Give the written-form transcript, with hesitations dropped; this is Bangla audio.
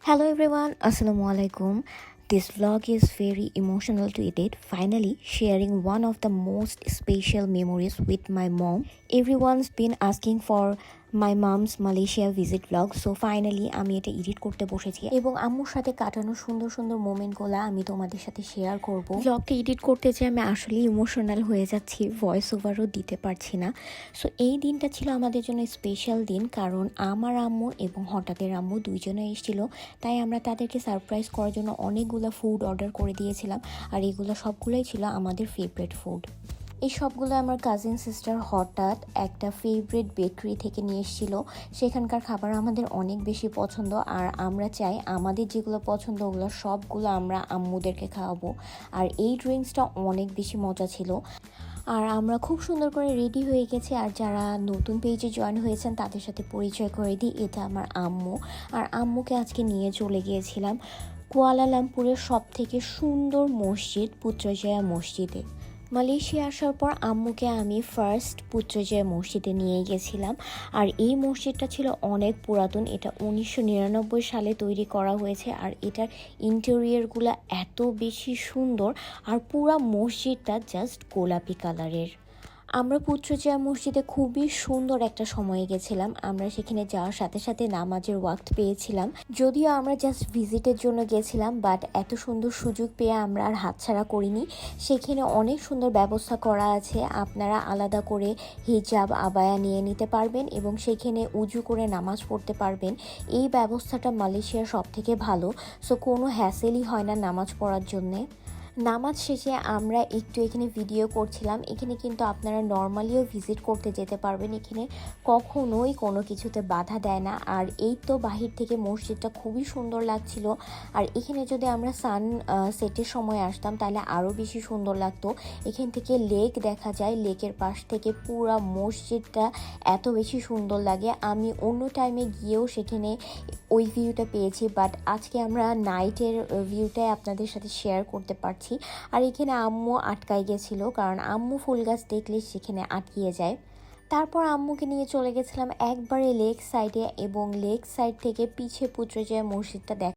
Hello everyone, Assalamu alaikum. This vlog is very emotional to edit. Finally, sharing one of the most special memories with my mom. Everyone's been asking for my mom's Malaysia visit vlog. So finally আমি এটা এডিট করতে বসেছি এবং আম্মুর সাথে কাটানো সুন্দর সুন্দর মোমেন্টগুলো আমি তোমাদের সাথে শেয়ার করব। ভ্লগটা এডিট করতে যে আমি আসলে ইমোশনাল হয়ে যাচ্ছি, ভয়েস ওভারও দিতে পারছি না। সো এই দিনটা ছিল আমাদের জন্য স্পেশাল দিন, কারণ আমার আম্মু এবং হঠাৎের আম্মু দুইজনে এসেছিল। তাই আমরা তাদেরকে সারপ্রাইজ করার জন্য অনেকগুলো ফুড অর্ডার করে দিয়েছিলাম, আর এগুলো সবগুলোই ছিল আমাদের ফেভারিট ফুড। এই সবগুলো আমার কাজিন সিস্টার হঠাৎ একটা ফেভারিট বেকারি থেকে নিয়ে এসেছিল। সেখানকার খাবার আমাদের অনেক বেশি পছন্দ, আর আমরা চাই আমাদের যেগুলো পছন্দ ওগুলো সবগুলো আমরা আম্মুদেরকে খাওয়াবো। আর এই ড্রিঙ্কসটা অনেক বেশি মজা ছিল। আর আমরা খুব সুন্দর করে রেডি হয়ে গেছি, আর যারা নতুন পেজে জয়েন হয়েছেন তাদের সাথে পরিচয় করে দিই, এটা আমার আম্মু। আর আম্মুকে আজকে নিয়ে চলে গিয়েছিলাম কুয়ালালামপুরের সবথেকে সুন্দর মসজিদ পুত্রজয়া মসজিদে। মালয়েশিয়া আসার পর আম্মুকে আমি ফার্স্ট পুত্রজয়া মসজিদে নিয়ে গেছিলাম। আর এই মসজিদটা ছিল অনেক পুরাতন, এটা 1999 সালে তৈরি করা হয়েছে। আর এটার ইন্টেরিয়রগুলো এত বেশি সুন্দর, আর পুরা মসজিদটা জাস্ট গোলাপি কালারের। আমরা পুত্রজয়া মসজিদে খুবই সুন্দর একটা সময়ে গেছিলাম। আমরা সেখানে যাওয়ার সাথে সাথে নামাজের ওয়াক্ত পেয়েছিলাম। যদিও আমরা জাস্ট ভিজিটের জন্য গেছিলাম, বাট এত সুন্দর সুযোগ পেয়ে আমরা আর হাতছাড়া করিনি। সেখানে অনেক সুন্দর ব্যবস্থা করা আছে, আপনারা আলাদা করে হিজাব আবায়া নিয়ে নিতে পারবেন এবং সেখানে উজু করে নামাজ পড়তে পারবেন। এই ব্যবস্থাটা মালয়েশিয়ার সব থেকে ভালো। সো কোনো হ্যাসেলই হয় না নামাজ পড়ার জন্যে। নামাজ শেষে আমরা একটু এখানে ভিডিও করছিলাম। এখানে কিন্তু আপনারা নর্মালিও ভিজিট করতে যেতে পারবেন, এখানে কখনোই কোনো কিছুতে বাধা দেয় না। আর এই তো বাহির থেকে মসজিদটা খুবই সুন্দর লাগছিল। আর এখানে যদি আমরা সান সেটের সময় আসতাম তাহলে আরও বেশি সুন্দর লাগতো। এখান থেকে লেক দেখা যায়, লেকের পাশ থেকে পুরা মসজিদটা এত বেশি সুন্দর লাগে। আমি অন্য টাইমে গিয়েও সেখানে ওই ভিউটা পেয়েছি, বাট আজকে আমরা নাইটের ভিউটাই আপনাদের সাথে শেয়ার করতে পারছি। আর এখানে আম্মু আটকাই গেছিল, কারণ আম্মু ফুল গাছ দেখলে সেখানে আটকিয়ে যায়। তারপর আম্মুকে নিয়ে চলে গেছিলাম একবারে লেক সাইডে, এবং লেক সাইড থেকে পিছে পুত্রজয়া মসজিদটা